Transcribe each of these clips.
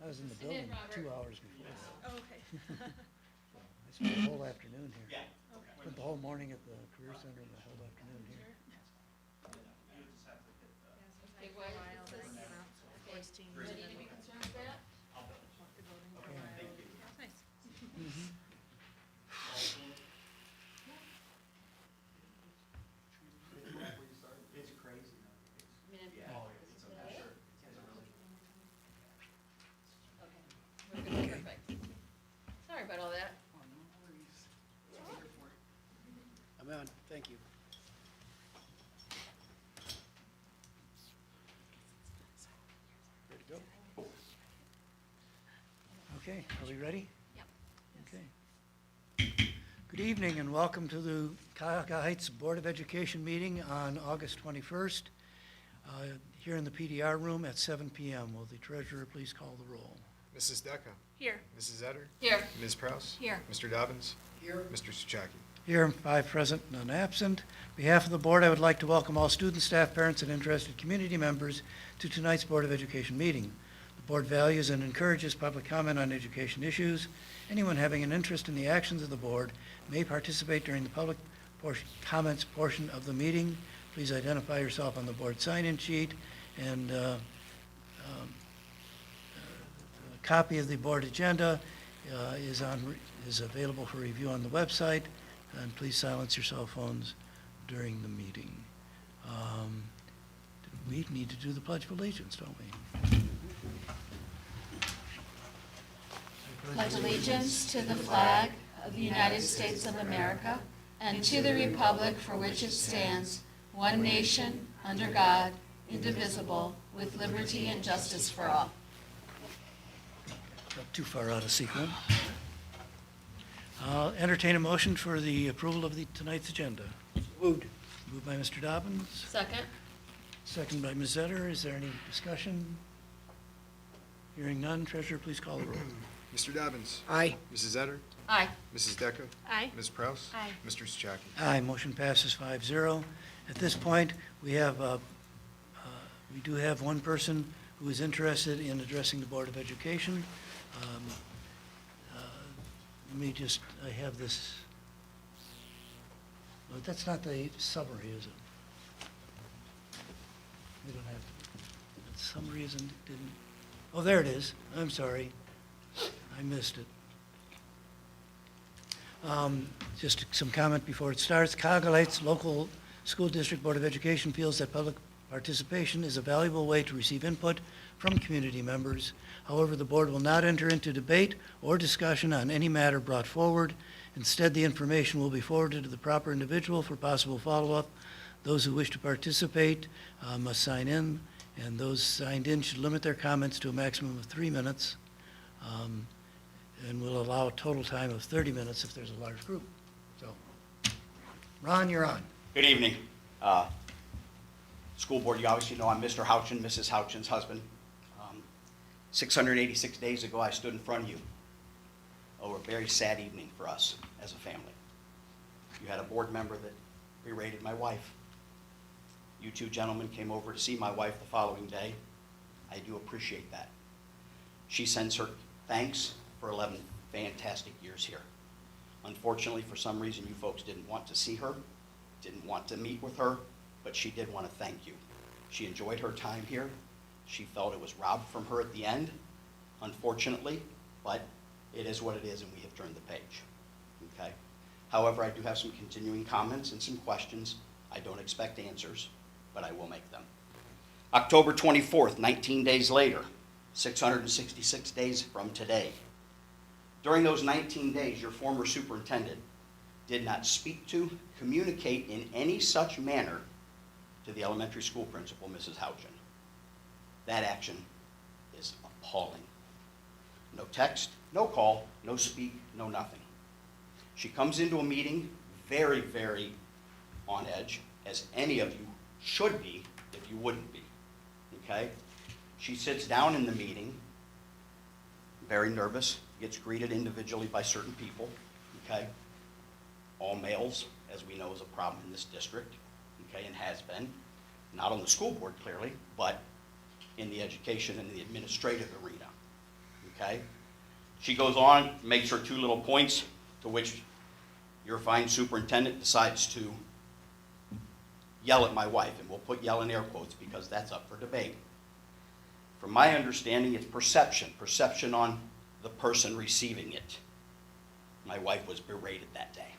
I was in the building 2 hours before. Oh, okay. I spent the whole afternoon here. Yeah. Spent the whole morning at the Career Center and the whole afternoon here. Okay, why is this, voice change. Do I need to be concerned with that? Nice. It's crazy. I mean, Yeah. is it today? Sure. Okay. We're good, perfect. Sorry about all that. I'm on, thank you. Ready to go? Okay, are we ready? Yep. Okay. Good evening and welcome to the Cuyahoga Heights Board of Education meeting on August 21st, here in the PDR room at 7 p.m. Will the treasurer please call the roll? Mrs. Deca, Here. Mrs. Etter, Here. Ms. Prouse. Here. Mr. Dobbins, Here. Mr. Suchaki. Here, 5 present, none absent. On behalf of the board, I would like to welcome all students, staff, parents, and interested community members to tonight's Board of Education meeting. The board values and encourages public comment on education issues. Anyone having an interest in the actions of the board may participate during the public comments portion of the meeting. Please identify yourself on the board sign-in sheet, and a copy of the board agenda is available for review on the website. And please silence your cell phones during the meeting. We need to do the Pledge of Allegiance, don't we? Pledge allegiance to the flag of the United States of America and to the republic for which it stands, one nation, under God, indivisible, with liberty and justice for all. Not too far out of sequence. I'll entertain a motion for the approval of tonight's agenda. Moved. Moved by Mr. Dobbins, Second? second by Ms. Etter. Is there any discussion? Hearing none, treasurer, please call the roll. Mr. Dobbins, Aye. Mrs. Etter, Aye. Mrs. Deca, Aye. Ms. Prouse. Aye. Mr. Suchaki. Aye, motion passes 5-0. At this point, we do have one person who is interested in addressing the Board of Education. I have this, no, that's not the summary, is it? We don't have, the summary didn't, oh, there it is. I'm sorry. I missed it. Just some comment before it starts. Cuyahoga Heights Local School District Board of Education feels that public participation is a valuable way to receive input from community members. However, the board will not enter into debate or discussion on any matter brought forward. Instead, the information will be forwarded to the proper individual for possible follow-up. Those who wish to participate must sign in, and those signed in should limit their comments to a maximum of 3 minutes, and will allow a total time of 30 minutes if there's a large group. So, Ron, you're on. Good evening. School board, you obviously know I'm Mr. Houchin, Mrs. Houchin's husband. 686 days ago, I stood in front of you. Oh, a very sad evening for us as a family. You had a board member that berated my wife. You two gentlemen came over to see my wife the following day. I do appreciate that. She sends her thanks for 11 fantastic years here. Unfortunately, for some reason, you folks didn't want to see her, didn't want to meet with her, but she did want to thank you. She enjoyed her time here. She felt it was robbed from her at the end, unfortunately, but it is what it is, and we have turned the page, okay? However, I do have some continuing comments and some questions. I don't expect answers, but I will make them. October 24th, 19 days later, 666 days from today. During those 19 days, your former superintendent did not speak to, communicate in any such manner to the elementary school principal, Mrs. Houchin. That action is appalling. No text, no call, no speak, no nothing. She comes into a meeting very, very on edge, as any of you should be if you wouldn't be, okay? She sits down in the meeting, very nervous, gets greeted individually by certain people, okay? All males, as we know, is a problem in this district, okay, and has been. Not on the school board, clearly, but in the education and the administrative arena, okay? She goes on, makes her 2 little points, to which your fine superintendent decides to yell at my wife, and we'll put yell in air quotes because that's up for debate. From my understanding, it's perception on the person receiving it. My wife was berated that day.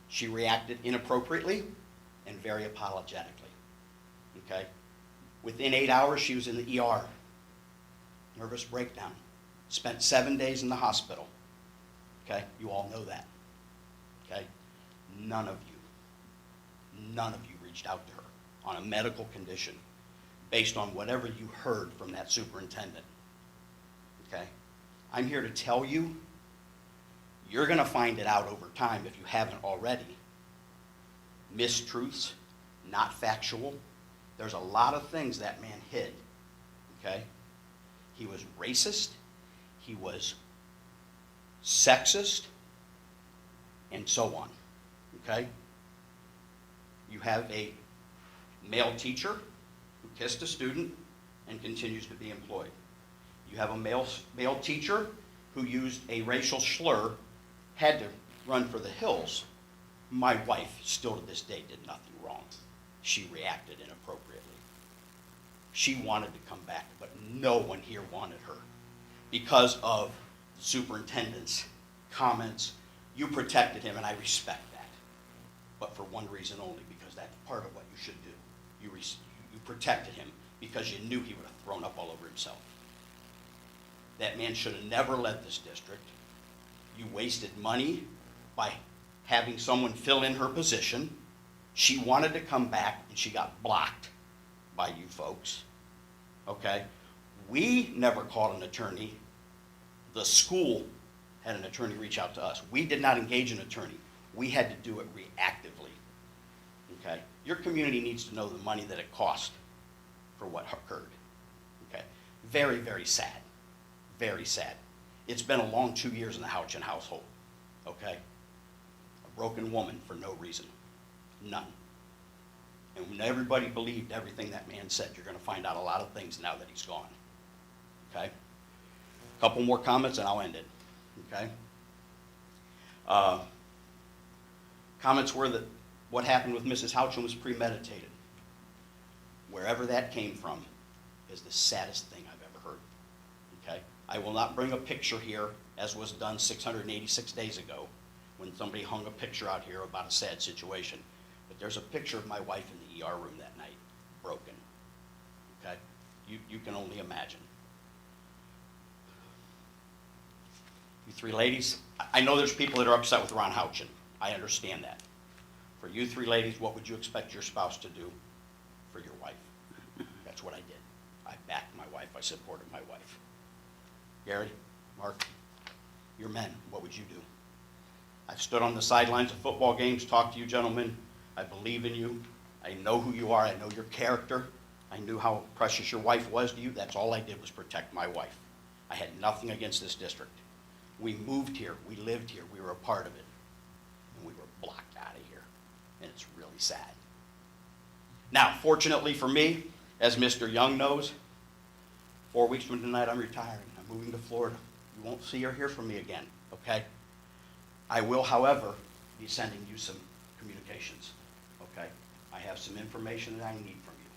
She reacted inappropriately and very apologetically, okay? Within 8 hours, she was in the ER, nervous breakdown. Spent 7 days in the hospital, okay? You all know that, okay? None of you reached out to her on a medical condition based on whatever you heard from that superintendent, okay? I'm here to tell you, you're gonna find it out over time if you haven't already. Mistruths, not factual. There's a lot of things that man hid, okay? He was racist, he was sexist, and so on, okay? You have a male teacher who kissed a student and continues to be employed. You have a male teacher who used a racial slur, had to run for the hills. My wife, still to this day, did nothing wrong. She reacted inappropriately. She wanted to come back, but no one here wanted her. Because of the superintendent's comments, you protected him, and I respect that. But for one reason only, because that's part of what you should do. You protected him because you knew he would have thrown up all over himself. That man should have never led this district. You wasted money by having someone fill in her position. She wanted to come back, and she got blocked by you folks, okay? We never called an attorney. The school had an attorney reach out to us. We did not engage an attorney. We had to do it reactively, okay? Your community needs to know the money that it cost for what occurred, okay? Very, very sad, very sad. It's been a long 2 years in the Houchin household, okay? A broken woman for no reason, none. And when everybody believed everything that man said, you're gonna find out a lot of things now that he's gone, okay? A couple more comments and I'll end it, okay? Comments were that what happened with Mrs. Houchin was premeditated. Wherever that came from is the saddest thing I've ever heard, okay? I will not bring a picture here, as was done 686 days ago, when somebody hung a picture out here about a sad situation. But there's a picture of my wife in the ER room that night, broken, okay? You can only imagine. You 3 ladies, I know there's people that are upset with Ron Houchin. I understand that. For you 3 ladies, what would you expect your spouse to do for your wife? That's what I did. I backed my wife. I supported my wife. Gary, Mark, you're men. What would you do? I've stood on the sidelines of football games, talked to you gentlemen. I believe in you. I know who you are. I know your character. I knew how precious your wife was to you. That's all I did was protect my wife. I had nothing against this district. We moved here. We lived here. We were a part of it. And we were blocked out of here. And it's really sad. Now, fortunately for me, as Mr. Young knows, 4 weeks from tonight I'm retiring. I'm moving to Florida. You won't see or hear from me again, okay? I will, however, be sending you some communications, okay? I have some information that I need from you.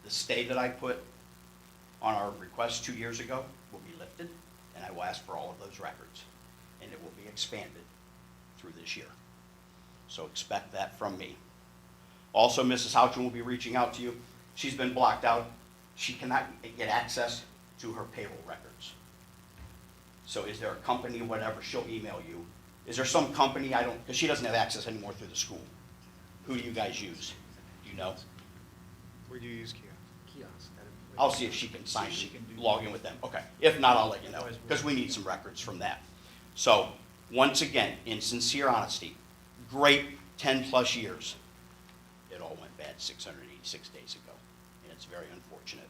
The stay that I put on our request 2 years ago will be lifted, and I will ask for all of those records, and it will be expanded through this year. So expect that from me. Also, Mrs. Houchin will be reaching out to you. She's been blocked out. She cannot get access to her payroll records. So is there a company, whatever, she'll email you. Is there some company, because she doesn't have access anymore through the school. Who do you guys use? Do you know? Where do you use kiosk? I'll see if she can sign, log in with them. Okay. If not, I'll let you know, because we need some records from that. So, once again, in sincere honesty, great 10-plus years. It all went bad 686 days ago, and it's very unfortunate.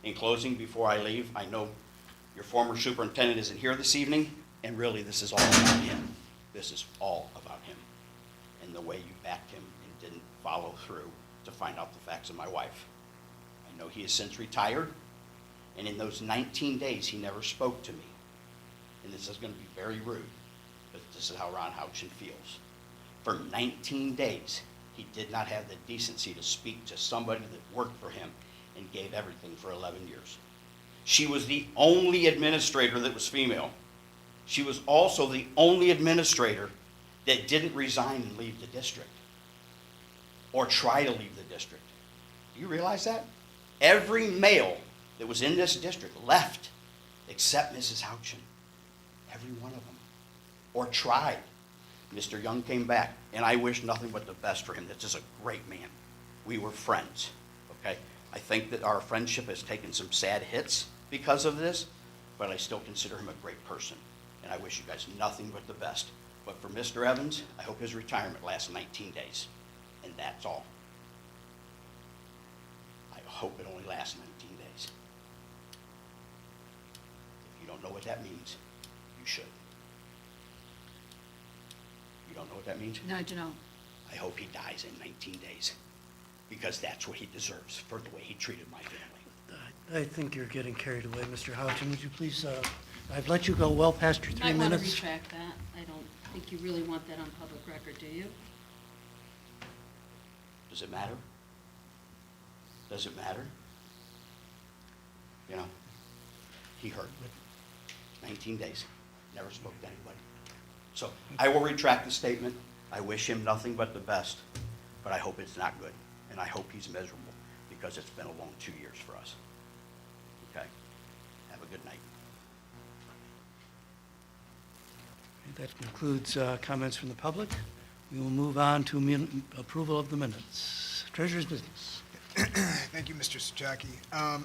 In closing, before I leave, I know your former superintendent isn't here this evening, and really this is all about him. This is all about him and the way you backed him and didn't follow through to find out the facts of my wife. I know he has since retired, And in those 19 days, he never spoke to me. And this is going to be very rude, but this is how Ron Houchin feels. For 19 days, he did not have the decency to speak to somebody that worked for him and gave everything for 11 years. She was the only administrator that was female. She was also the only administrator that didn't resign and leave the district or try to leave the district. Do you realize that? Every male that was in this district left except Mrs. Houchin. Every one of them. Or tried. Mr. Young came back, and I wish nothing but the best for him. This is a great man. We were friends, okay? I think that our friendship has taken some sad hits because of this, but I still consider him a great person, and I wish you guys nothing but the best. But for Mr. Evans, I hope his retirement lasts 19 days, and that's all. I hope it only lasts 19 days. If you don't know what that means, you should. You don't know what that means? No, I do not. I hope he dies in 19 days, because that's what he deserves for the way he treated my family. I think you're getting carried away, Mr. Houchin. Would you please, I've let you go well past your 3 Might want to minutes. retract that. I don't think you really want that on public record, do you? Does it matter? Does it matter? You know, he hurt me. 19 days, never spoke to anybody. So I will retract the statement. I wish him nothing but the best, but I hope it's not good, and I hope he's miserable, because it's been a long 2 years for us. Okay? Have a good night. That concludes comments from the public. We will move on to approval of the minutes. Treasurer's business. Thank you, Mr. Souchaki. I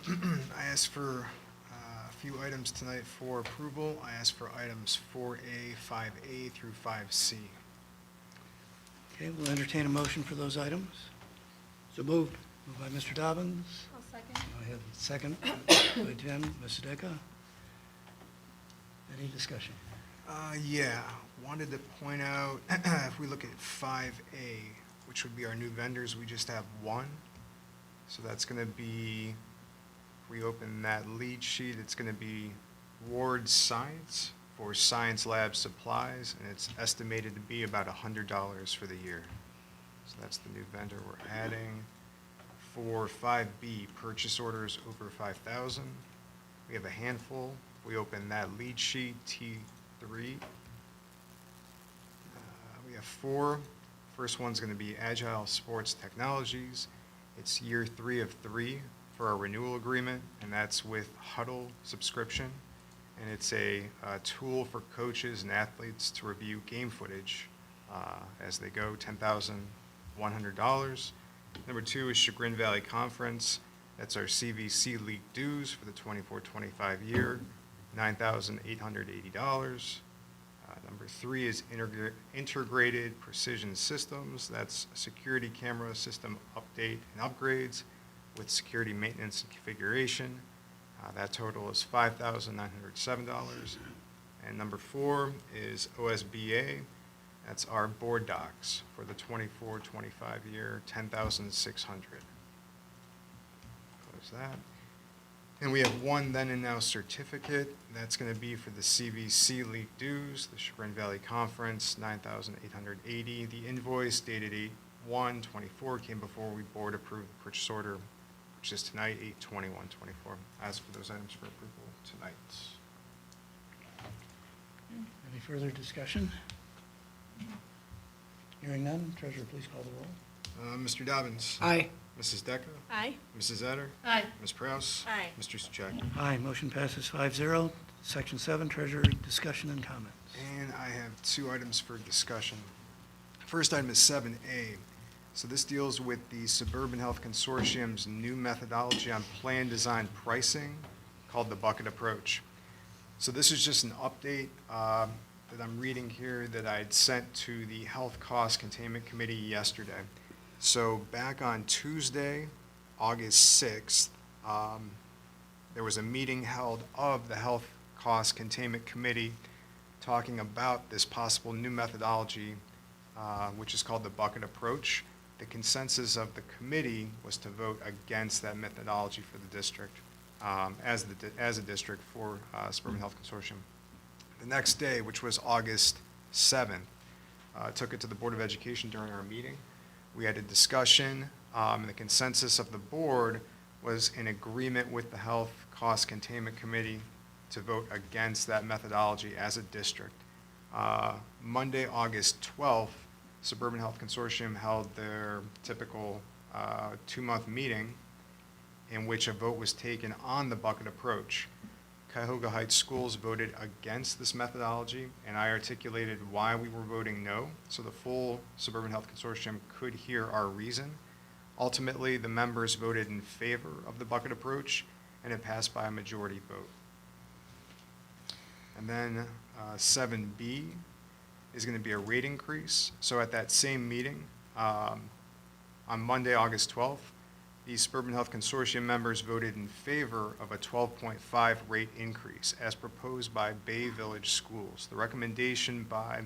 asked for a few items tonight for approval. I asked for items 4A, 5A through 5C. Okay, we'll entertain a motion for those items. So moved. Moved by Mr. Dobbins. I'll second. I have a second by Tim. Ms. Sedeka. Any discussion? Yeah, wanted to point out, if we look at 5A, which would be our new vendors, we just have one. So that's going to be, if we open that lead sheet, it's going to be Ward Science for science lab supplies, and it's estimated to be about $100 for the year. So that's the new vendor we're adding. For 5B, purchase orders over 5,000. We have a handful. We open that lead sheet, T3. We have 4. First one's going to be Agile Sports Technologies. It's year 3 of 3 for our renewal agreement, and that's with Huddle subscription. And it's a tool for coaches and athletes to review game footage as they go, $10,100. Number 2 is Chagrin Valley Conference. That's our CVC League dues for the 24-25 year, $9,880. Number 3 is Integrated Precision Systems. That's a security camera system update and upgrades with security maintenance and configuration. That total is $5,907. And number 4 is OSBA. That's our board docs for the 24-25 year, $10,600. Close that. And we have one then and now certificate. That's going to be for the CVC League dues, the Chagrin Valley Conference, $9,880. The invoice dated 8/1/24 came before we board approved the purchase order, which is tonight, 8/21/24. Ask for those items for approval tonight. Any further discussion? Hearing none, treasurer, please call the roll. Mr. Dobbins. Aye. Mrs. Decker. Aye. Mrs. Etter. Aye. Ms. Prowse. Aye. Mr. Souchaki. Aye, motion passes 5-0. Section 7, treasurer discussion and comments. And I have 2 items for discussion. First item is 7A. So this deals with the Suburban Health Consortium's new methodology on plan design pricing called the bucket approach. So this is just an update that I'm reading here that I had sent to the Health Cost Containment Committee yesterday. So back on Tuesday, August 6th, there was a meeting held of the Health Cost Containment Committee talking about this possible new methodology, which is called the bucket approach. The consensus of the committee was to vote against that methodology for the district. as a district for Suburban Health Consortium. The next day, which was August 7th, took it to the Board of Education during our meeting. We had a discussion, and the consensus of the board was in agreement with the Health Cost Containment Committee to vote against that methodology as a district. Monday, August 12th, Suburban Health Consortium held their typical 2-month meeting in which a vote was taken on the bucket approach. Cuyahoga Heights Schools voted against this methodology, and I articulated why we were voting no, so the full Suburban Health Consortium could hear our reason. Ultimately, the members voted in favor of the bucket approach, and it passed by a majority vote. And then 7B is going to be a rate increase. So at that same meeting, on Monday, August 12th, the Suburban Health Consortium members voted in favor of a 12.5 rate increase as proposed by Bay Village Schools. The recommendation by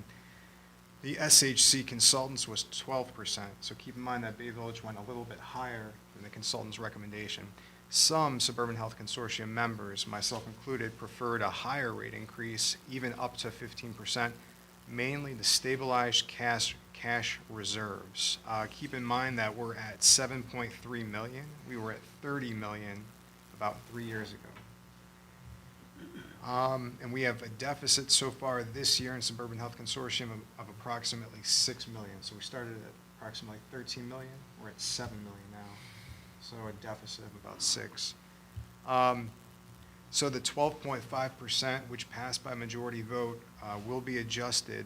the SHC consultants was 12%. So keep in mind that Bay Village went a little bit higher than the consultant's recommendation. Some Suburban Health Consortium members, myself included, preferred a higher rate increase, even up to 15%, mainly to stabilize cash reserves. Keep in mind that we're at 7.3 million. We were at 30 million about 3 years ago. And we have a deficit so far this year in Suburban Health Consortium of approximately 6 million. So we started at approximately 13 million. We're at 7 million now. So a deficit of about 6. So the 12.5%, which passed by majority vote, will be adjusted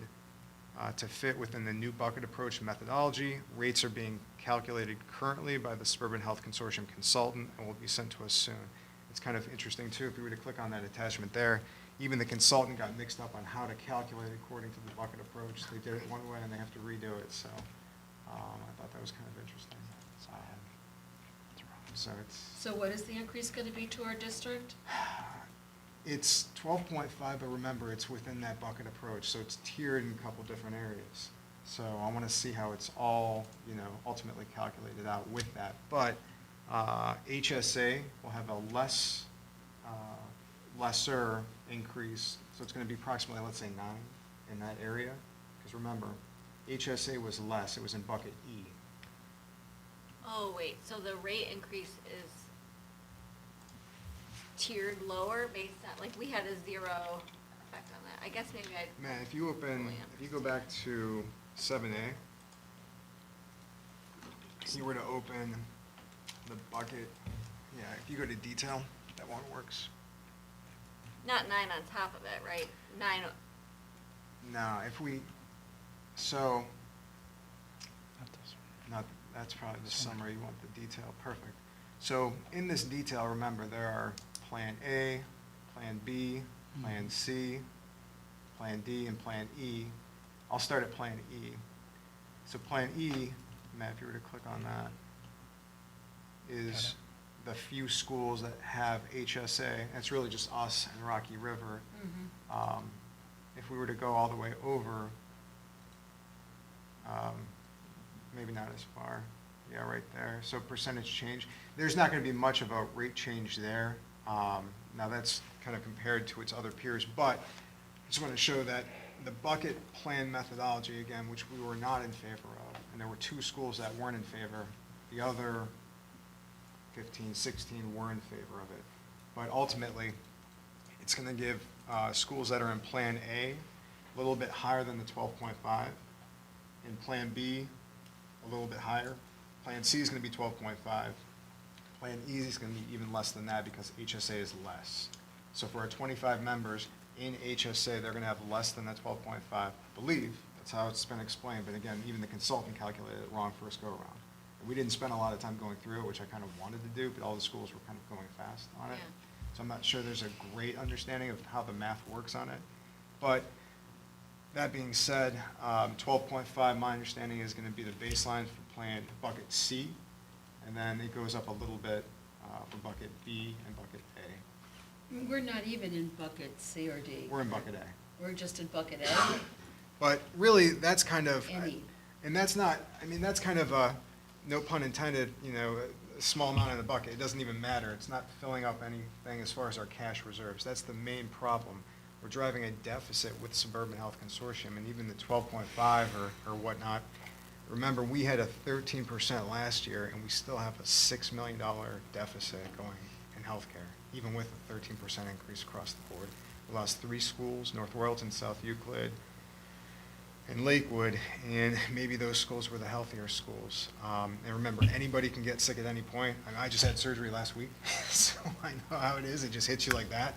to fit within the new bucket approach methodology. Rates are being calculated currently by the Suburban Health Consortium consultant and will be sent to us soon. It's kind of interesting too, if we were to click on that attachment there, even the consultant got mixed up on how to calculate according to the bucket approach. They did it one way and they have to redo it, so I thought that was kind of interesting. So what is the increase going to be to our district? It's 12.5, but remember, it's within that bucket approach, so it's tiered in a couple different areas. So I want to see how it's all, ultimately calculated out with that. But HSA will have a lesser increase, so it's going to be approximately, let's say, 9 in that area. Because remember, HSA was less, it was in bucket E. Oh, wait, so the rate increase is tiered lower based on, like, we had a 0 effect on that. I guess maybe I. Man, if you go back to 7A, if you were to open the bucket, if you go to detail, that one works. Not 9 on top of it, right? 9. No, that's probably the summary, you want the detail, perfect. So in this detail, remember, there are Plan A, Plan B, Plan C, Plan D, and Plan E. I'll start at Plan E. So Plan E, Matt, if you were to click on that, is the few schools that have HSA. It's really just us and Rocky River. If we were to go all the way over, maybe not as far. Yeah, right there. So percentage change. There's not going to be much of a rate change there. Now that's kind of compared to its other peers, but I just want to show that the bucket plan methodology, again, which we were not in favor of, and there were 2 schools that weren't in favor, the other 15, 16 were in favor of it. But ultimately, it's going to give schools that are in Plan A a little bit higher than the 12.5. In Plan B, a little bit higher. Plan C is going to be 12.5. Plan E is going to be even less than that because HSA is less. So for our 25 members in HSA, they're going to have less than that 12.5. I believe that's how it's been explained. But again, even the consultant calculated it wrong first go around. And we didn't spend a lot of time going through it, which I kind of wanted to do, but all the schools were kind of going fast on it. Yeah. So I'm not sure there's a great understanding of how the math works on it. But that being said, 12.5, my understanding, is going to be the baseline for Plan Bucket C, and then it goes up a little bit for Bucket B and Bucket A. We're not even in bucket C or D. We're in Bucket A. We're just in bucket A. But really, that's kind of, Any. and that's not, that's kind of a, no pun intended, a small amount in the bucket. It doesn't even matter. It's not filling up anything as far as our cash reserves. That's the main problem. We're driving a deficit with Suburban Health Consortium, and even the 12.5 or whatnot. Remember, we had a 13% last year, and we still have a $6 million deficit going in healthcare, even with a 13% increase across the board. We lost 3 schools, North Royalton, South Euclid, and Lakewood, and maybe those schools were the healthier schools. And remember, anybody can get sick at any point. I just had surgery last week, so I know how it is. It just hits you like that.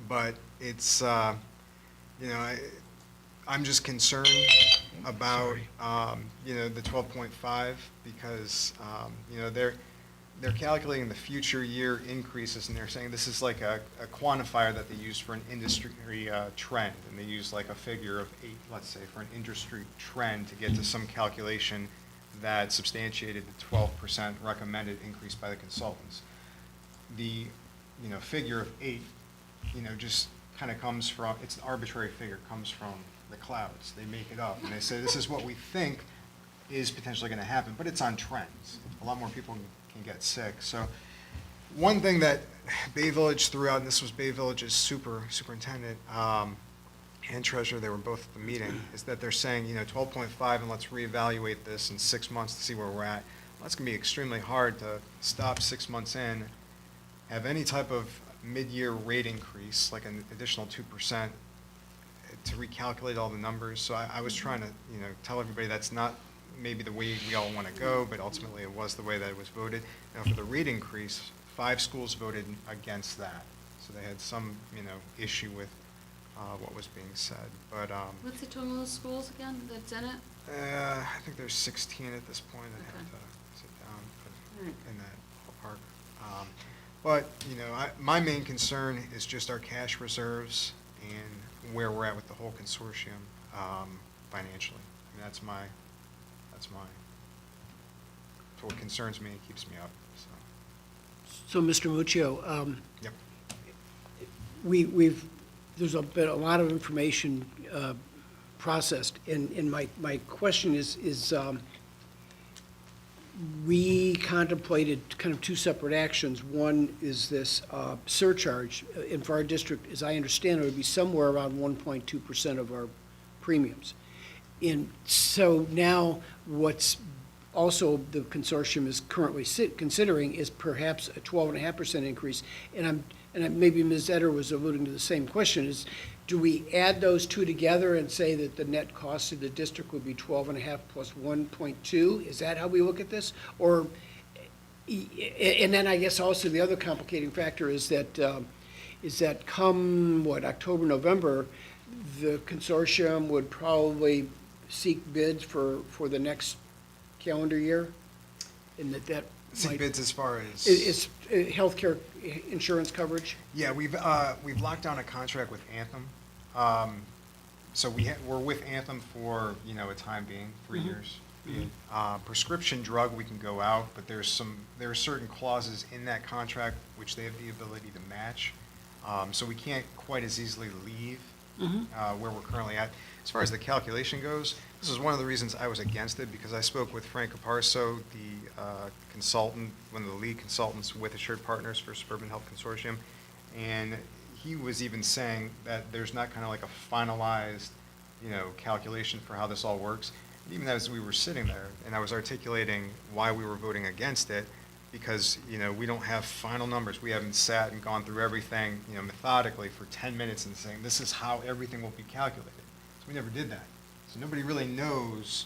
But it's, I'm just concerned about, the 12.5 because, they're calculating the future year increases, and they're saying this is like a quantifier that they use for an industry trend, and they use like a figure of 8, let's say, for an industry trend to get to some calculation that substantiated the 12% recommended increase by the consultants. The, figure of 8, just kind of comes from, it's an arbitrary figure, comes from the clouds. They make it up, and they say this is what we think is potentially going to happen, but it's on trends. A lot more people can get sick. So one thing that Bay Village threw out, and this was Bay Village's superintendent and treasurer, they were both at the meeting, is that they're saying, 12.5, and let's reevaluate this in 6 months to see where we're at. Well, that's going to be extremely hard to stop 6 months in, have any type of mid-year rate increase, like an additional 2%, to recalculate all the numbers. So I was trying to, tell everybody that's not maybe the way we all want to go, but ultimately it was the way that it was voted. Now for the rate increase, 5 schools voted against that. So they had some, issue with what was being said. But What's the total of schools again that's in it? I think there's 16 at this point. I have Okay. to sit down but Right. in that ballpark. But, my main concern is just our cash reserves and where we're at with the whole consortium financially. I mean, that's what concerns me and keeps me up, so. So, Mr. Muccio, Yep. there's been a lot of information processed, and my question is, we contemplated kind of 2 separate actions. One is this surcharge, and for our district, as I understand it, would be somewhere around 1.2% of our premiums. And so now, what's also the consortium is currently considering is perhaps a 12.5% increase. And maybe Ms. Etter was alluding to the same question, is do we add those 2 together and say that the net cost of the district would be 12.5 plus 1.2? Is that how we look at this? Or, and then I guess also the other complicating factor is that come, October, November, the consortium would probably seek bids for the next calendar year? And that Seek might- bids as far as? Is healthcare insurance coverage? Yeah, we've locked down a contract with Anthem. So we're with Anthem for, a time being, 3 years. Prescription drug, we can go out, but there are certain clauses in that contract which they have the ability to match. So we can't quite as easily leave where we're currently at. As far as the calculation goes, this is one of the reasons I was against it, because I spoke with Frank Caparso, the consultant, one of the lead consultants with Assured Partners for Suburban Health Consortium, and he was even saying that there's not kind of like a finalized, calculation for how this all works. And even as we were sitting there, and I was articulating why we were voting against it, because, we don't have final numbers. We haven't sat and gone through everything, methodically for 10 minutes and saying, this is how everything will be calculated. So we never did that. So nobody really knows,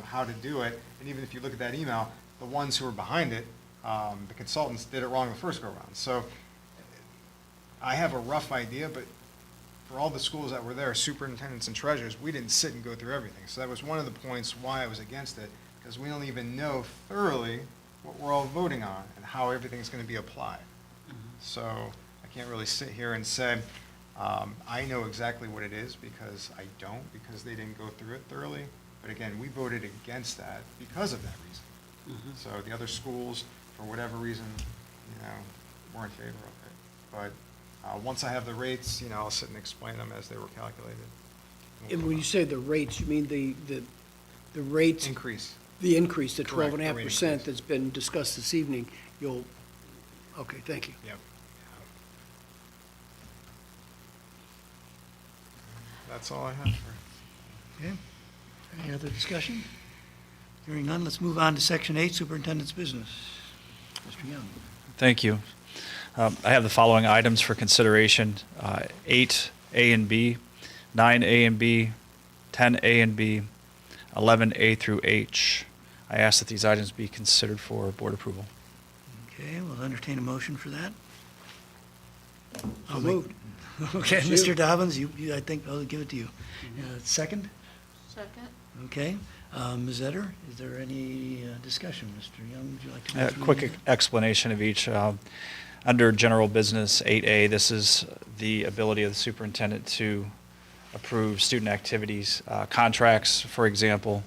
how to do it. And even if you look at that email, the ones who were behind it, the consultants did it wrong the first go-around. So I have a rough idea, but for all the schools that were there, superintendents and treasurers, we didn't sit and go through everything. So that was one of the points why I was against it, because we don't even know thoroughly what we're all voting on and how everything's going to be applied. So I can't really sit here and say, I know exactly what it is, because I don't, because they didn't go through it thoroughly. But again, we voted against that because of that reason. So the other schools, for whatever reason, were in favor of it. But once I have the rates, I'll sit and explain them as they were calculated. And when you say the rates, you mean the rates? Increase. The increase, the Correct, the 12.5% increase. that's been discussed this evening, okay, thank you. Yep. That's all I have for. Okay. Any other discussion? Hearing none, let's move on to Section 8, Superintendent's Business. Mr. Young. Thank you. I have the following items for consideration: 8A and B, 9A and B, 10A and B, 11A through H. I ask that these items be considered for board approval. Okay, we'll entertain a motion for that. So moved. Okay, It's you. Mr. Dobbins, I think I'll give it to you. Second? Second. Okay. Ms. Etter, is there any discussion? Mr. Young, would you like to go A through? quick explanation of each. Under general business 8A, this is the ability of the superintendent to approve student activities, contracts, for example.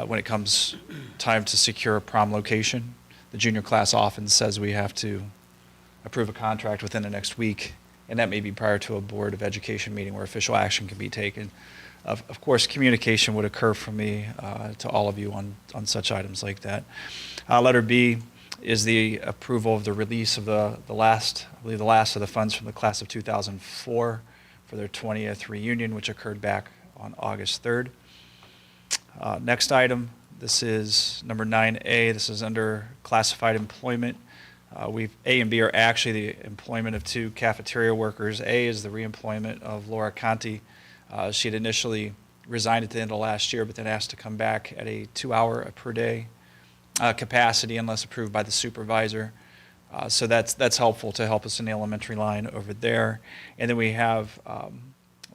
When it comes time to secure a prom location, the junior class often says we have to approve a contract within the next week, and that may be prior to a Board of Education meeting where official action can be taken. Of course, communication would occur from me to all of you on such items like that. Letter B is the approval of the release of the last of the funds from the class of 2004 for their 20th reunion, which occurred back on August 3rd. Next item, this is number 9A. This is under classified employment. A and B are actually the employment of two cafeteria workers. A is the reemployment of Laura Conti. She had initially resigned at the end of last year, but then asked to come back at a 2-hour per day capacity unless approved by the supervisor. So that's helpful to help us in the elementary line over there. And then we have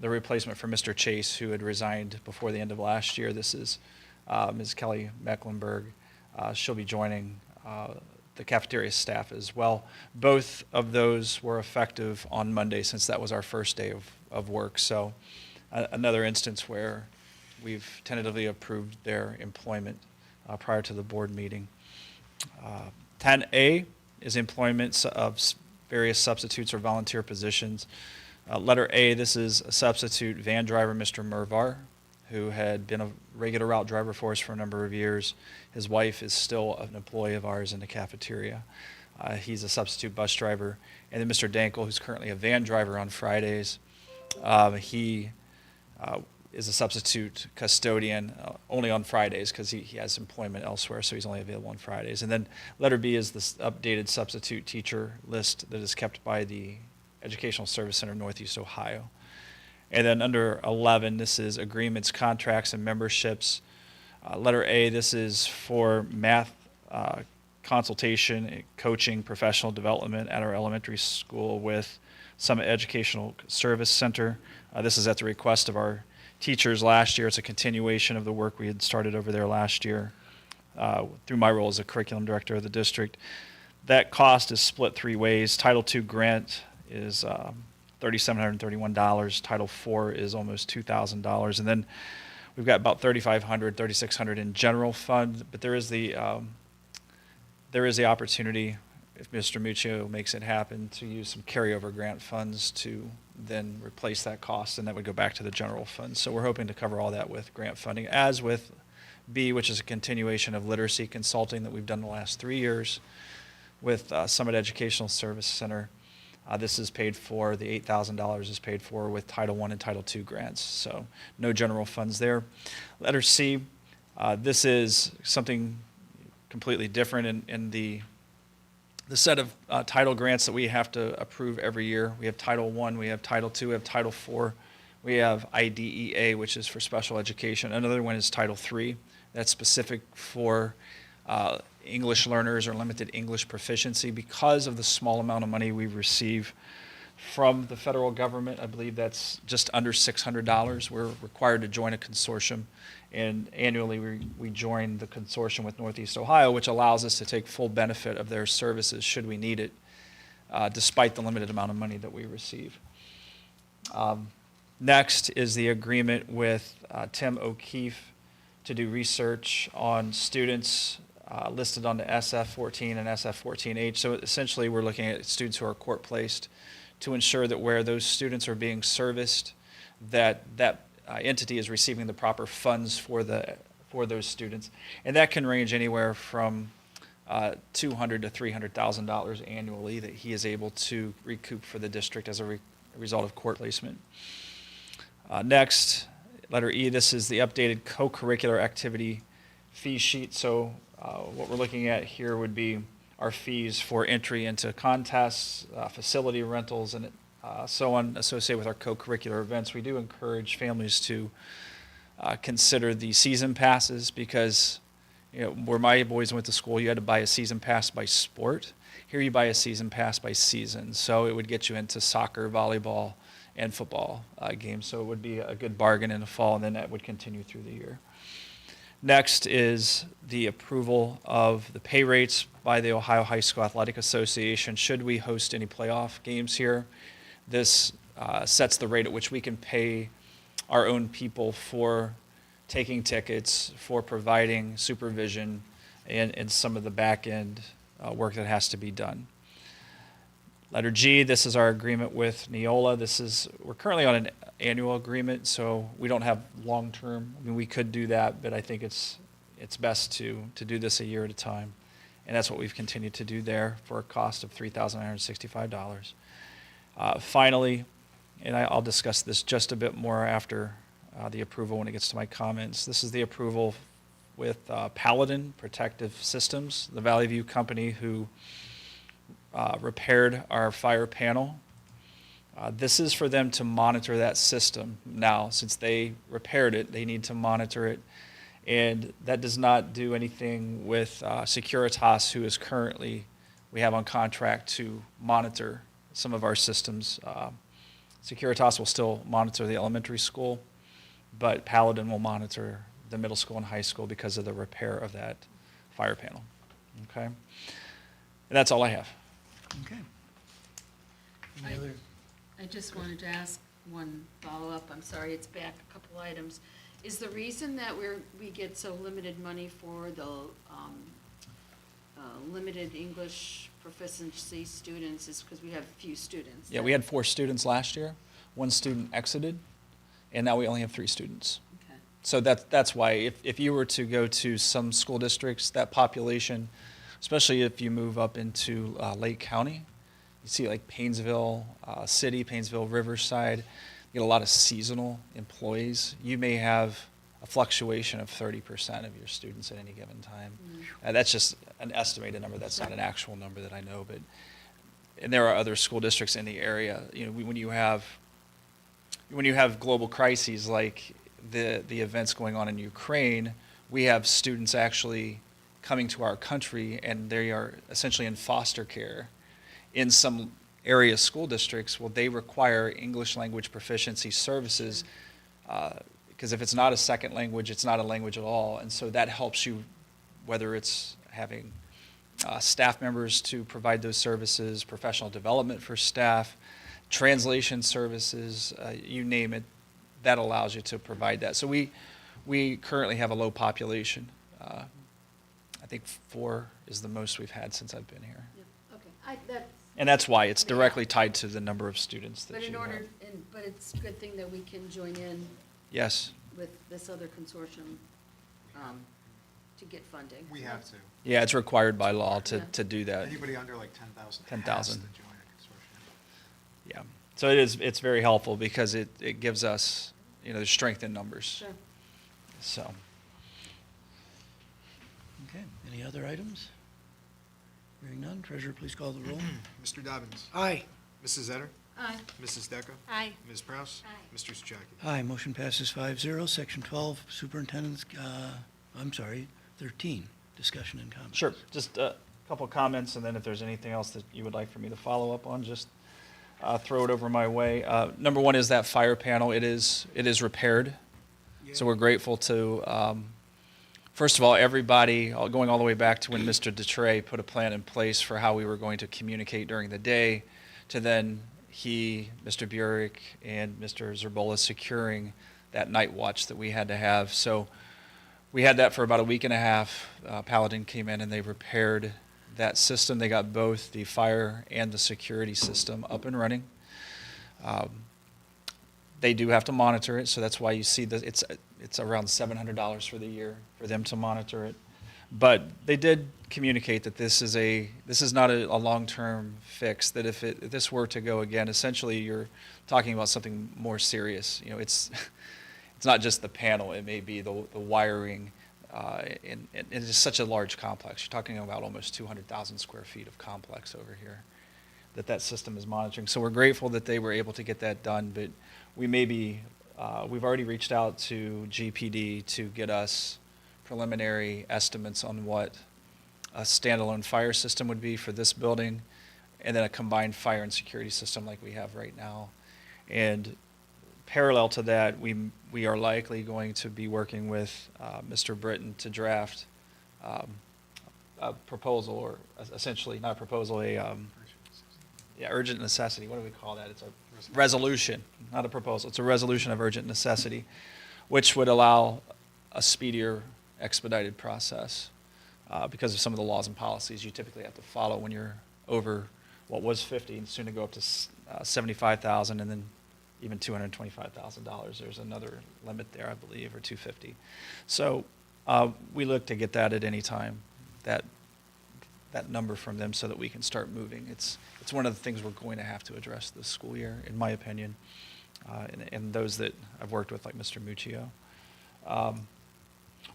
the replacement for Mr. Chase, who had resigned before the end of last year. This is Ms. Kelly Mecklenburg. She'll be joining the cafeteria staff as well. Both of those were effective on Monday, since that was our first day of work. So another instance where we've tentatively approved their employment prior to the board meeting. 10A is employment of various substitutes or volunteer positions. Letter A, this is a substitute van driver, Mr. Mervar, who had been a regular route driver for us for a number of years. His wife is still an employee of ours in the cafeteria. He's a substitute bus driver. And then Mr. Dankel, who's currently a van driver on Fridays. He is a substitute custodian only on Fridays because he has employment elsewhere, so he's only available on Fridays. And then letter B is this updated substitute teacher list that is kept by the Educational Service Center of Northeast Ohio. And then under 11, this is agreements, contracts, and memberships. Letter A, this is for math consultation, coaching, professional development at our elementary school with Summit Educational Service Center. This is at the request of our teachers last year. It's a continuation of the work we had started over there last year through my role as a curriculum director of the district. That cost is split 3 ways. Title II grant is $3,731. Title IV is almost $2,000. And then we've got about $3,500, $3,600 in general fund, but there is the opportunity, if Mr. Muccio makes it happen, to use some carryover grant funds to then replace that cost, and that would go back to the general fund. So we're hoping to cover all that with grant funding, as with B, which is a continuation of literacy consulting that we've done the last 3 years with Summit Educational Service Center. This is paid for, the $8,000 is paid for with Title I and Title II grants, so no general funds there. Letter C, this is something completely different in the set of title grants that we have to approve every year. We have Title I, we have Title II, we have Title IV, we have IDEA, which is for special education. Another one is Title III, that's specific for English learners or limited English proficiency. Because of the small amount of money we receive from the federal government, I believe that's just under $600. We're required to join a consortium, and annually we join the consortium with Northeast Ohio, which allows us to take full benefit of their services should we need it, despite the limited amount of money that we receive. Next is the agreement with Tim O'Keefe to do research on students listed on the SF-14 and SF-14H. So essentially, we're looking at students who are court-placed to ensure that where those students are being serviced, that entity is receiving the proper funds for for those students. And that can range anywhere from $200,000 to $300,000 annually that he is able to recoup for the district as a result of court placement. Next, letter E, this is the updated co-curricular activity fee sheet. So what we're looking at here would be our fees for entry into contests, facility rentals, and so on associated with our co-curricular events. We do encourage families to consider the season passes because, you know, where my boys went to school, you had to buy a season pass by sport. Here you buy a season pass by season. So it would get you into soccer, volleyball, and football games. So it would be a good bargain in the fall, and then that would continue through the year. Next is the approval of the pay rates by the Ohio High School Athletic Association should we host any playoff games here. This sets the rate at which we can pay our own people for taking tickets, for providing supervision, and some of the back-end work that has to be done. Letter G, this is our agreement with Neola. We're currently on an annual agreement, so we don't have long-term. I mean, we could do that, but I think it's best to do this a year at a time. And that's what we've continued to do there for a cost of $3,965. Finally, and I'll discuss this just a bit more after the approval when it gets to my comments. This is the approval with Paladin Protective Systems, the Valley View company who repaired our fire panel. This is for them to monitor that system now. Since they repaired it, they need to monitor it. And that does not do anything with Securitas, who is currently, we have on contract to monitor some of our systems. Securitas will still monitor the elementary school, but Paladin will monitor the middle school and high school because of the repair of that fire panel. Okay? And that's all I have. Okay. Any other? I just wanted to ask one follow-up. I'm sorry, it's back a couple items. Is the reason that we get so limited money for the limited English proficiency students is because we have few students? Yeah, we had 4 students last year. 1 student exited, and now we only have 3 students. Okay. So that's why if you were to go to some school districts, that population, especially if you move up into Lake County, you see like Painesville City, Painesville Riverside, you get a lot of seasonal employees. You may have a fluctuation of 30% of your students at any given time. That's just an estimated number. That's not an actual number that I know, but and there are other school districts in the area. You know, when you have global crises like the events going on in Ukraine, we have students actually coming to our country, and they are essentially in foster care in some area school districts. Well, they require English language proficiency services because if it's not a second language, it's not a language at all. And so that helps you, whether it's having staff members to provide those services, professional development for staff, translation services, you name it, that allows you to provide that. So we currently have a low population. I think 4 is the most we've had since I've been here. Yeah, okay. And that's why it's directly tied to the number of students that But you have. but it's a good thing that we can join in Yes. with this other consortium to get funding. We have to. Yeah, it's required by law Yeah. to do that. Anybody under like 10,000 has 10,000. to join a consortium. Yeah. So it's very helpful because it gives us, the strength in numbers. Sure. So, Okay, any other items? Hearing none, treasurer, please call the roll. Mr. Dobbins. Aye. Mrs. Zetter. Aye. Mrs. Decker. Aye. Ms. Prowse. Aye. Mr. Souchaki. Aye, motion passes 5-0. Section 12, superintendent's, 13, discussion and comments. sure, just a couple comments, and then if there's anything else that you would like for me to follow up on, just throw it over my way. Number one is that fire panel. It is repaired. So we're grateful to, first of all, everybody, going all the way back to when Mr. Dutray put a plan in place for how we were going to communicate during the day, to then he, Mr. Burek, and Mr. Zerbola securing that night watch that we had to have. So we had that for about a week and a half. Paladin came in and they repaired that system. They got both the fire and the security system up and running. They do have to monitor it, so that's why you see it's it's around $700 for the year for them to monitor it. But they did communicate that this is not a long-term fix, that if this were to go again, essentially you're talking about something more serious. You know, it's not just the panel, it may be the wiring, and it's such a large complex. You're talking about almost 200,000 square feet of complex over here that system is monitoring. So we're grateful that they were able to get that done, but we've already reached out to GPD to get us preliminary estimates on what a standalone fire system would be for this building, and then a combined fire and security system like we have right now. And parallel to that, we are likely going to be working with Mr. Britton to draft a proposal, or essentially not a proposal, urgent necessity. What do we call that? It's a resolution, not a proposal. It's a resolution of urgent necessity, which would allow a speedier, expedited process because of some of the laws and policies you typically have to follow when you're over what was 50 and soon to go up to 75,000, and then even $225,000. There's another limit there, I believe, or 250. So we look to get that at any time, that number from them, so that we can start moving. It's one of the things we're going to have to address this school year, in my opinion, and those that I've worked with, like Mr. Muccio.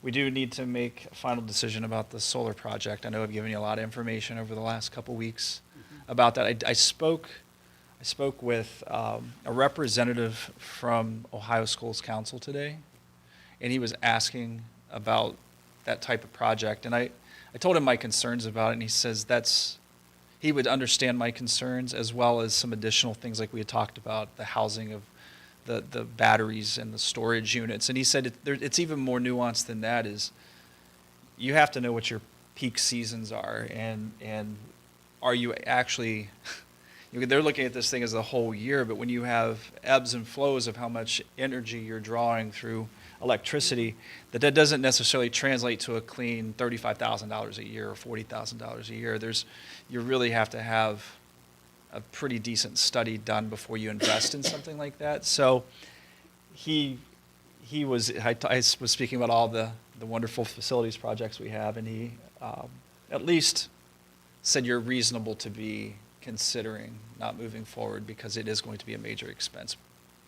We do need to make a final decision about the solar project. I know I've given you a lot of information over the last couple weeks about that. I spoke with a representative from Ohio Schools Council today, and he was asking about that type of project. And I told him my concerns about it, and he says he would understand my concerns, as well as some additional things like we had talked about, the housing of the batteries and the storage units. And he said it's even more nuanced than that. Is you have to know what your peak seasons are, and are you actually they're looking at this thing as a whole year, but when you have ebbs and flows of how much energy you're drawing through electricity, that doesn't necessarily translate to a clean $35,000 a year or $40,000 a year. You really have to have a pretty decent study done before you invest in something like that. So I was speaking about all the wonderful facilities projects we have, and he at least said you're reasonable to be considering not moving forward, because it is going to be a major expense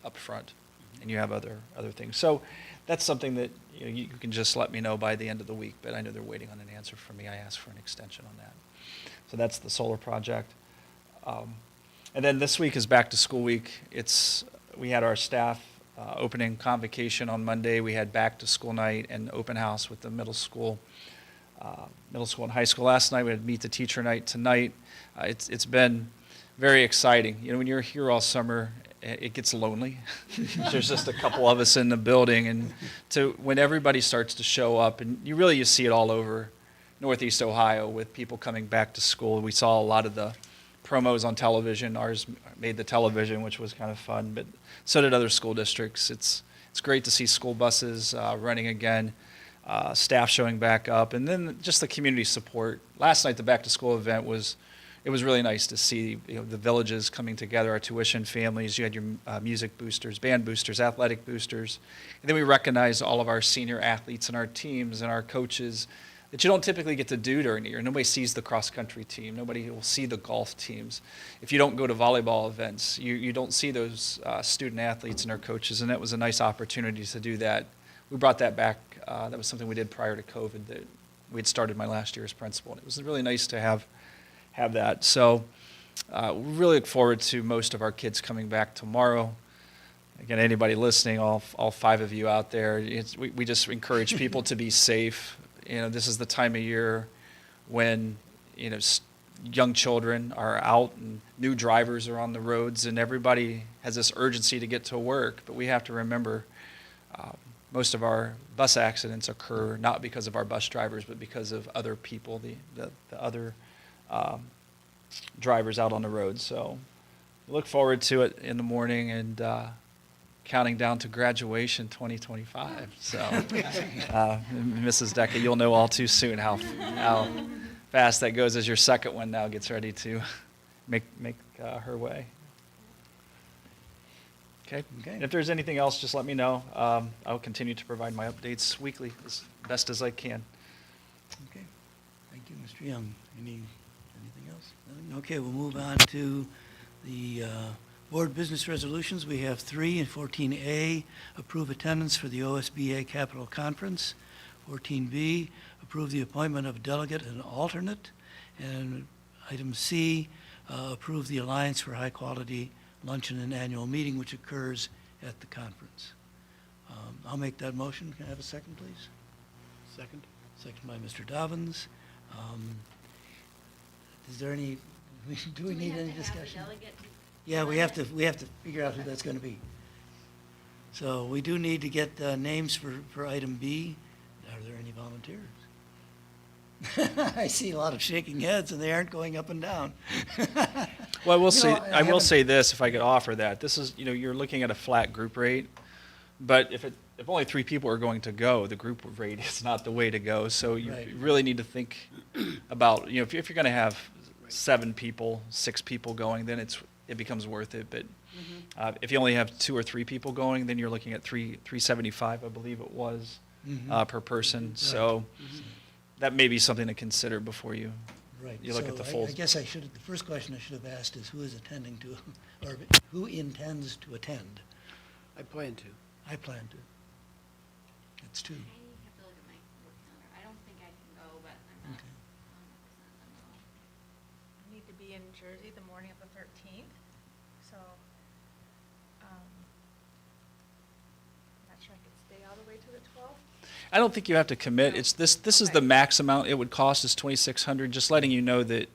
up front, and you have other things. So that's something that you can just let me know by the end of the week, but I know they're waiting on an answer from me. I asked for an extension on that. So that's the solar project. And then this week is back to school week. We had our staff opening convocation on Monday. We had back to school night and open house with the middle school and high school last night. We had meet the teacher night tonight. It's been very exciting. When you're here all summer, it gets lonely. There's just a couple of us in the building, and when everybody starts to show up, and you see it all over Northeast Ohio with people coming back to school. We saw a lot of the promos on television. Ours made the television, which was kind of fun, but so did other school districts. It's great to see school buses running again, staff showing back up, and then just the community support. Last night, the back to school event was really nice to see the villages coming together, our tuition families. You had your music boosters, band boosters, athletic boosters, and then we recognized all of our senior athletes and our teams and our coaches that you don't typically get to do during the year. Nobody sees the cross-country team. Nobody will see the golf teams. If you don't go to volleyball events, you don't see those student athletes and our coaches, and that was a nice opportunity to do that. We brought that back. That was something we did prior to COVID that we had started my last year as principal, and it was really nice to have that. So we really look forward to most of our kids coming back tomorrow. Again, anybody listening, all 5 of you out there, we just encourage people to be safe. This is the time of year when, young children are out and new drivers are on the roads, and everybody has this urgency to get to work. But we have to remember most of our bus accidents occur not because of our bus drivers, but because of other people, the other drivers out on the road. So look forward to it in the morning, and counting down to graduation 2025. So, Mrs. Decker, you'll know all too soon how fast that goes as your second one now gets ready to make her way. Okay? Okay. And if there's anything else, just let me know. I'll continue to provide my updates weekly as best as I can. Okay, thank you, Mr. Young. Anything else? Nothing? Okay, we'll move on to the board business resolutions. We have 3 and 14A, approve attendance for the OSBA Capital Conference. 14B, approve the appointment of a delegate and alternate. And item C, approve the Alliance for High Quality Luncheon and Annual Meeting, which occurs at the conference. I'll make that motion. Can I have a second, please? Second? Second by Mr. Dobbins. Is there any, do we need any discussion? Yeah, we have to figure out who that's going to be. So we do need to get names for item B. Are there any volunteers? I see a lot of shaking heads, and they aren't going up and down. Well, I will You say, know, I will say this, if I could offer that. This is, you're looking at a flat group rate, but if only 3 people are going to go, the group rate is not the way to go. So you Right. really need to think about, if you're going to have 7 people, 6 people going, then it becomes worth it. But if you only have 2 or 3 people going, then you're looking at $375, I believe it was, per person. So that may be something to consider before you Right. look So at the full. I guess the first question I should have asked is who is attending to, or who intends to attend? I plan to. I plan to. That's 2. I have to look at my work calendar. I don't think I can go, but I'm not Okay. 100% I need to be in Jersey the morning of the 13th, so, I'm not sure I could stay all the way to the 12th. I don't think you have to commit. It's this is the Okay. max amount it would cost is $2,600. Just letting you know that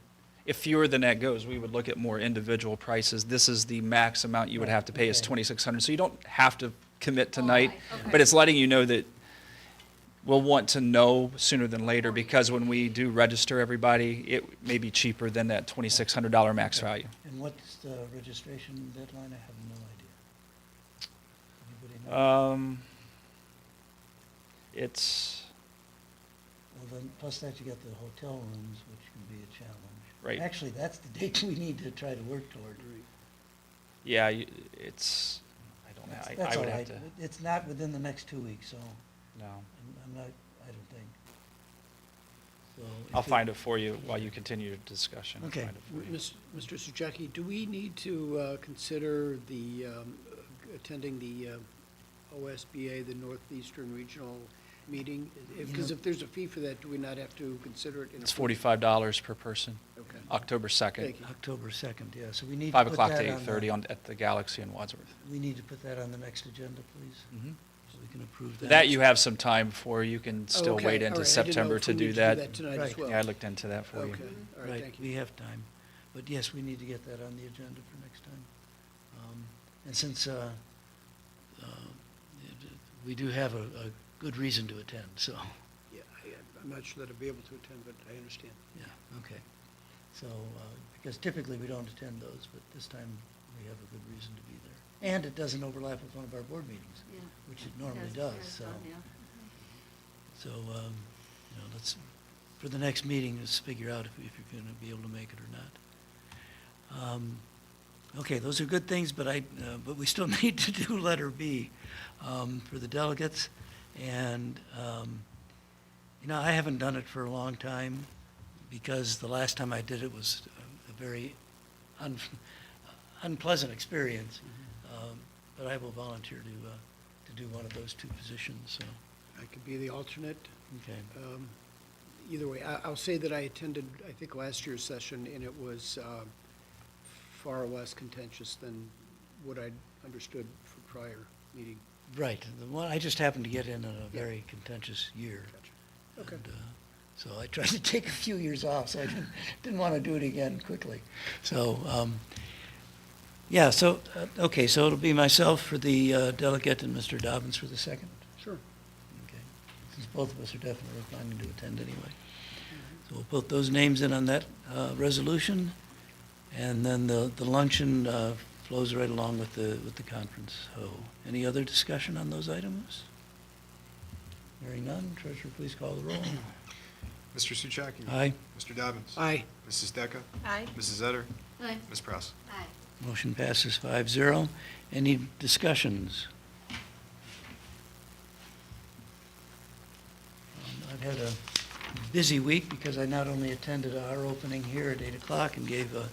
if fewer than that goes, we would look at more individual prices. This is the max amount you would have to pay is Okay. $2,600. So you don't have to commit tonight, okay. but it's letting you know that we'll want to know sooner than later because when we do register everybody, it may be cheaper than that $2,600 max value. And what's the registration deadline? I have no idea. Anybody know? It's Well, then, plus that you got the hotel rooms, which can be a challenge. Right. Actually, that's the date we need to try to work toward. yeah, it's I don't know. That's I all would right. have to It's not within the next 2 weeks, so no. I'm not, I don't think. So if I'll it- find it for you while you continue your discussion. I'll Okay. find it for you. Mr. Suchaki, do we need to consider attending the OSBA, the Northeastern Regional Meeting? Because know- if there's a fee for that, do we not have to consider it? It's $45 per person, Okay. October 2nd, Thank you. October 2nd, yeah, so we need to 5 put o'clock that to on the- 8:30 at the Galaxy in Wadsworth. We need to put that on the next agenda, please, so we can approve that. That you have some time for. You can Oh, still okay. wait All into right. I didn't know September if to we do need that. tonight as Right. well. Yeah, I looked into that for you. Okay, all right, Right, thank you. we have time. But yes, we need to get that on the agenda for next time. And since we do have a good reason to attend, so, Yeah, I'm not sure that I'll be able to attend, but I understand. yeah, okay. So, because typically we don't attend those, but this time we have a good reason to be there. And it doesn't overlap with one of our board meetings, Yeah. which it normally Yes, does, yes, so. yeah. So, let's, for the next meeting, let's figure out if you're going to be able to make it or not. Okay, those are good things, but but we still need to do letter B for the delegates. And, I haven't done it for a long time because the last time I did it was a very unpleasant experience. But I will volunteer to do one of those 2 positions, so, I could be the alternate. okay. Either way, I'll say that I attended, I think, last year's session, and it was far less contentious than what I'd understood for prior meeting. Right, the one, I just happened to get in a very contentious year. Gotcha. Okay. And, so I tried to take a few years off, so I didn't want to do it again quickly. So, yeah, so, okay, so it'll be myself for the delegate and Mr. Dobbins for the second. Sure. Okay, since both of us are definitely planning to attend anyway. So we'll put those names in on that resolution, and then the luncheon flows right along with the conference. So, any other discussion on those items? Hearing none, treasurer, please call the roll. Mr. Suchaki? Aye. Mr. Dobbins? Aye. Mrs. Decker? Aye. Mrs. Etter? Aye. Ms. Press? Aye. Motion passes 5-0. Any discussions? I've had a busy week because I not only attended our opening here at 8 o'clock and gave a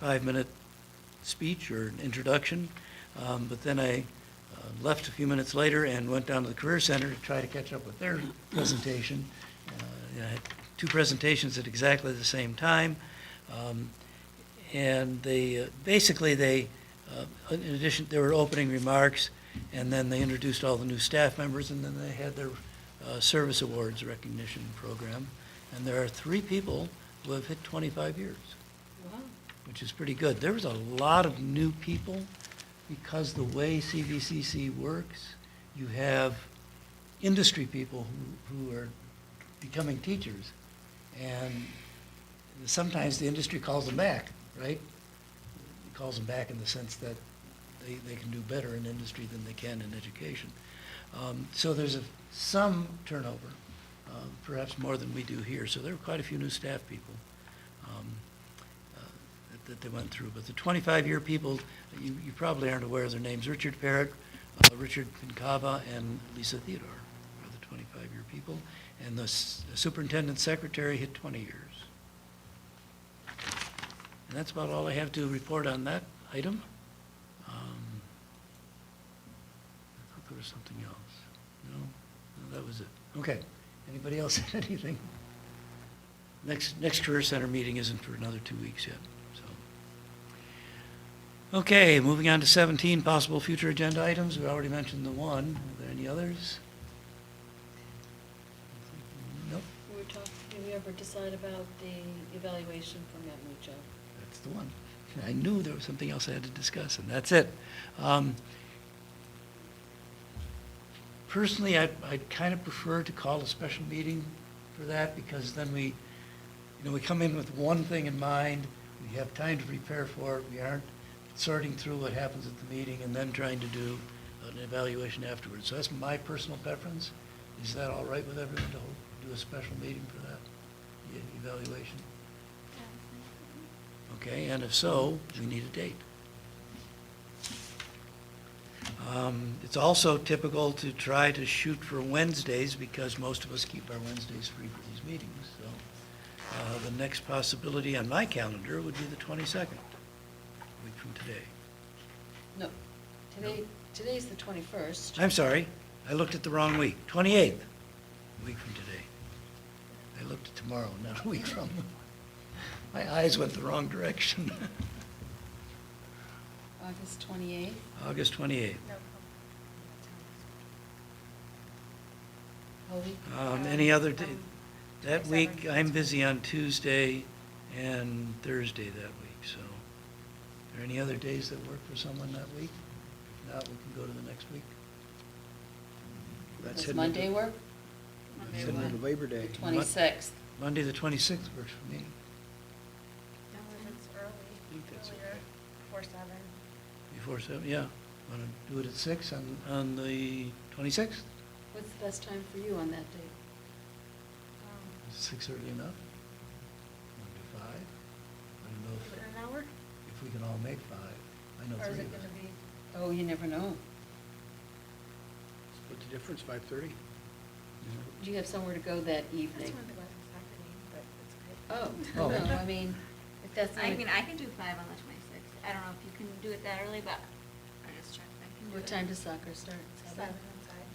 5-minute speech or introduction, but then I left a few minutes later and went down to the Career Center to try to catch up with their presentation. I had 2 presentations at exactly the same time. And they, in addition, there were opening remarks, and then they introduced all the new staff members, and then they had their service awards recognition program. And there are 3 people who have hit 25 years, Wow. which is pretty good. There was a lot of new people because the way CVCC works, you have industry people who are becoming teachers, and sometimes the industry calls them back, right? It calls them back in the sense that they can do better in industry than they can in education. So there's some turnover, perhaps more than we do here. So there were quite a few new staff people that they went through. But the 25-year people, you probably aren't aware of their names. Richard Parrott, Richard Pincava, and Lisa Theodore are the 25-year people. And the superintendent's secretary hit 20 years. And that's about all I have to report on that item. I thought there was something else. No, that was it. Okay. Anybody else have anything? Next Career Center meeting isn't for another 2 weeks yet, so. Okay, moving on to 17, possible future agenda items. We already mentioned the one. Are there any others? Nope, We were talking, did we ever decide about the evaluation from Matt Mucho? that's the one. I knew there was something else I had to discuss, and that's it. Personally, I'd kind of prefer to call a special meeting for that, because then we come in with one thing in mind, we have time to prepare for it, we aren't sorting through what happens at the meeting and then trying to do an evaluation afterwards. So that's my personal preference. Is that all right with everyone to do a special meeting for that, the evaluation? Okay, and if so, we need a date. It's also typical to try to shoot for Wednesdays, because most of us keep our Wednesdays free for these meetings. So the next possibility on my calendar would be the 22nd, a week from today. No, today's the 21st. I'm sorry, I looked at the wrong week. 28th, a week from today. I looked at tomorrow, not a week from. My eyes went the wrong direction. August 28th. August 28th. No, Holy. Any other day? That 27th. week, I'm busy on Tuesday and Thursday that week, so. Are there any other days that work for someone that week? If not, we can go to the next week. That's Does heading Monday into- work? Heading into Labor Day. 26th. Monday, the 26th works for me. No, if it's early, think that's earlier, okay. before 7. Before 7, yeah. Want to do it at 6 on the 26th? What's the best time for you on that day? Is 6 early enough? Want to do 5? I don't know Is it an hour? if we can all make 5. I know Or is 3 it of us. going to be? Oh, you never know. What's the difference, 5:30? Do you have somewhere to go that I evening? just wanted to go out this afternoon, but it's okay. Oh, Oh. no, I mean, if that's not. I mean, I can do 5 on the 26th. I don't know if you can do it that early, but I just checked. I can do What it. time does soccer start? 7 inside,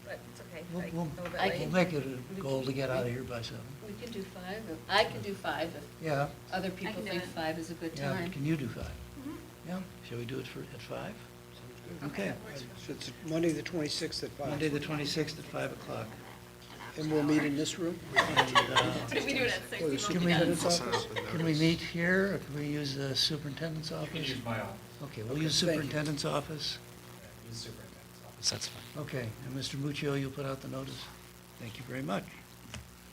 but it's okay. We'll- Like, we'll- a little bit I late. We'll make it a goal to get out of here by 7. We can do 5. I can do 5 if Yeah. other people can do think it. 5 is a good Yeah, time. can you do 5? Mhm. Yeah, shall we do it at 5? Sounds good. Okay. that works for So it's Monday, the 26th at 5. Monday, the 26th at 5 o'clock. And we'll meet in this room? And, What if we do it at 6? Or the We won't be done. superintendent's I'll send office? out the Can we notice. meet here, or can we use the superintendent's office? You can use my office. Okay, we'll Okay, use thank you. superintendent's office. Use superintendent's office, that's fine. Okay, and Mr. Muccio, you'll put out the notice? Thank you very much.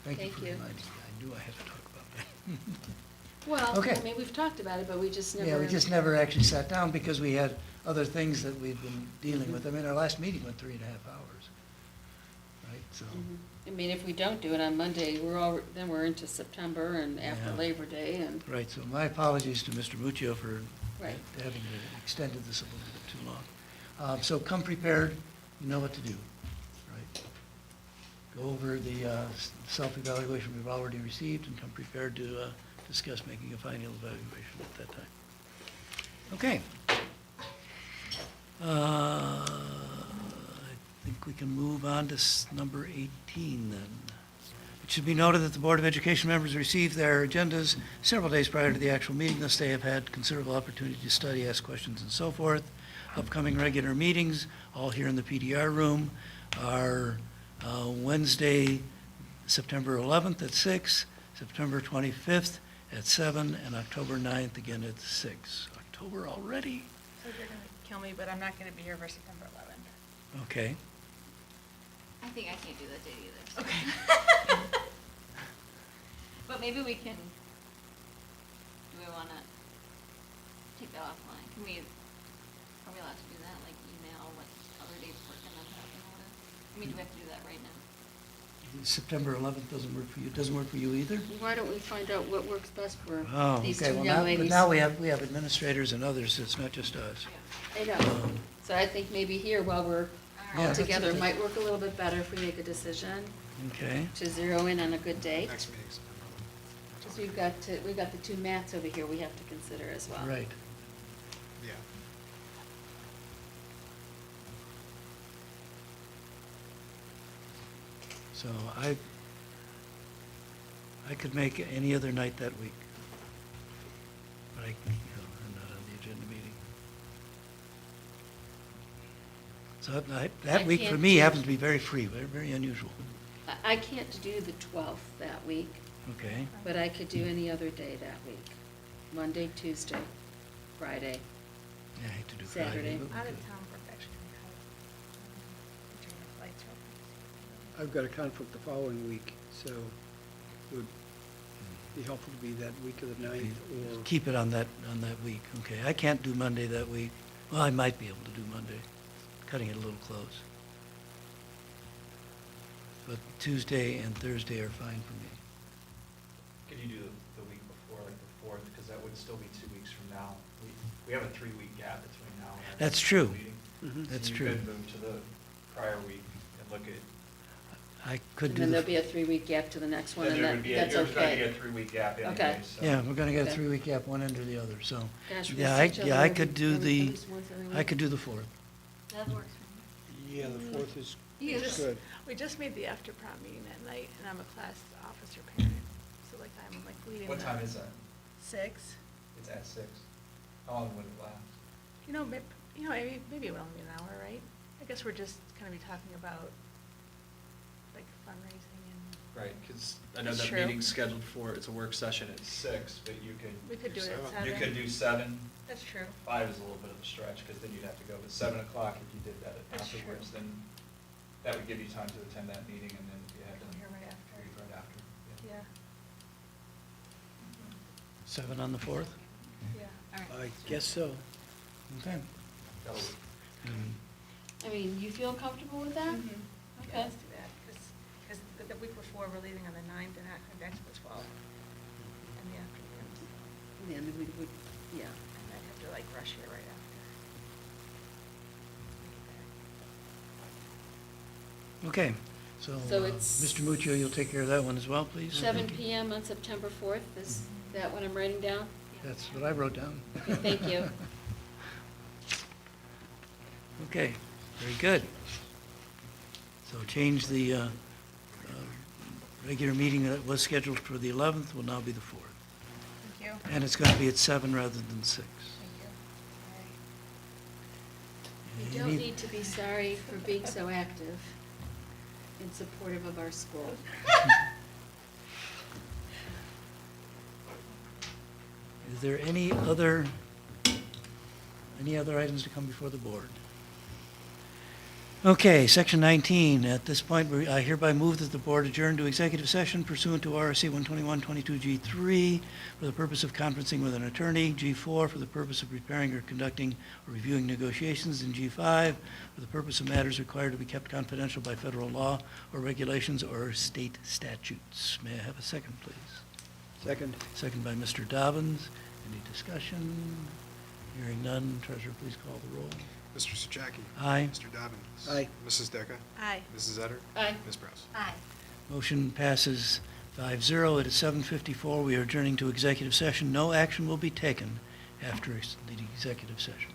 Thank you Thank for you. reminding me. I knew I had to talk about that. Well, Okay. I mean, we've talked about it, but we just never. Yeah, we just never actually sat down because we had other things that we've been dealing with. I mean, our last meeting went 3.5 hours, right? So, Mhm. I mean, if we don't do it on Monday, then we're into September and after Yeah. Labor Day and. right, so my apologies to Mr. Muccio for Right. having extended this a little bit too long. So come prepared, you know what to do, right? Go over the self-evaluation we've already received and come prepared to discuss making a final evaluation at that time. Okay. I think we can move on to number 18 then. It should be noted that the Board of Education members received their agendas several days prior to the actual meeting. Thus, they have had considerable opportunity to study, ask questions, and so forth. Upcoming regular meetings, all here in the PDR room, are Wednesday, September 11th at 6, September 25th at 7, and October 9th again at 6. October already? So you're gonna kill me, but I'm not gonna be here for September 11th. Okay. I think I can't do that date either. so. Okay. But maybe we can, do we wanna take that offline? Are we allowed to do that, like email what other dates work and then have an order? I mean, do we have to do that right now? September 11th doesn't work for you. It doesn't work for you either? Why don't we find out what works best for Oh, these okay. two Well, young now, ladies? but now we have administrators and others. It's not just us. I know. Um, So I think maybe here, while we're Yeah, all that's together, okay. might work a little bit better if we make a decision Okay. to zero in on a good date. Next meeting's Because we've got the two Matts over here we have to consider as well. Right. yeah. So I could make any other night that week. But I'm not on the agenda meeting. So that I week for can't me do- happens to be very free, very, very unusual. I can't do the 12th that week, Okay? but I could do any other day that week. Monday, Tuesday, Friday. Yeah, I hate to do Friday. Saturday. but we Out could. of town for actually, between the flights are. I've got a conflict the following week, so it would be helpful to be that week of the 9th or. Keep it on that week, okay. I can't do Monday that week. Well, I might be able to do Monday, cutting it a little close. But Tuesday and Thursday are fine for me. Could you do the week before, like the 4th, because that would still be 2 weeks from now. We have a 3-week gap between now and our That's next true. meeting. Mhm. That's So true. you could move to the prior week and look at. I could And do then the. there'll be a 3-week gap to the next one, Then and there would be that's You're going to okay. get a 3-week gap Okay. anyway, so. Yeah, we're gonna get a Okay. 3-week gap, one end or the other, so. Gosh, we Yeah, see each other I could every- do at the, least once every I week. could do the 4th. That works for me. Yeah, the 4th is We just- good. We just made the after prom meeting at night, and I'm a class officer parent, so like I'm like leading. What the- time is that? 6. It's at 6. How long would it last? Maybe it will only be an hour, right? I guess we're just gonna be talking about like fundraising and. Right, because I know That's that true. meeting's scheduled for, it's a work session at 6, but you could. We could do it at seven. 7. You could do 7. That's true. 5 is a little bit of a stretch, because then you'd have to go, but 7 o'clock, if you did that That's true. afterwards, then that would give you time to attend that meeting, and then you had to. Come here right after. leave right after, Yeah, 7 on the 4th? yeah. All right. I guess so. Okay. That'll work. Um, I mean, you feel comfortable with that? Mhm. Yeah, Okay. let's do that, because the week before, we're leaving on the 9th and not coming back to the 12th in the afternoons. Yeah, then we would, yeah. And I'd have to like rush here right after. Okay, so, So it's- Mr. Muccio, you'll take care of that one as well, please? 7 Thank you. PM on September 4th, is that what I'm writing down? That's what I wrote down. Okay, thank you. Okay, very good. So change the regular meeting that was scheduled for the 11th will now be the 4th. Thank you. And it's going to be at 7 rather than 6. Thank you. You don't need to be sorry for being so active and supportive of our school. Is there any other items to come before the board? Okay, Section 19. At this point, I hereby move that the board adjourn to executive session pursuant to RSC 121-22G3 for the purpose of conferencing with an attorney, G4 for the purpose of preparing or conducting or reviewing negotiations, and G5 for the purpose of matters required to be kept confidential by federal law or regulations or state statutes. May I have a second, please? Second. Second by Mr. Dobbins. Any discussion? Hearing none, treasurer, please call the roll. Mr. Soucek. Aye. Mr. Dobbins. Aye. Mrs. Decker. Aye. Mrs. Etter. Aye. Ms. Prowse. Aye. Motion passes 5-0. It is 7:54. We are adjourning to executive session. No action will be taken after the executive session.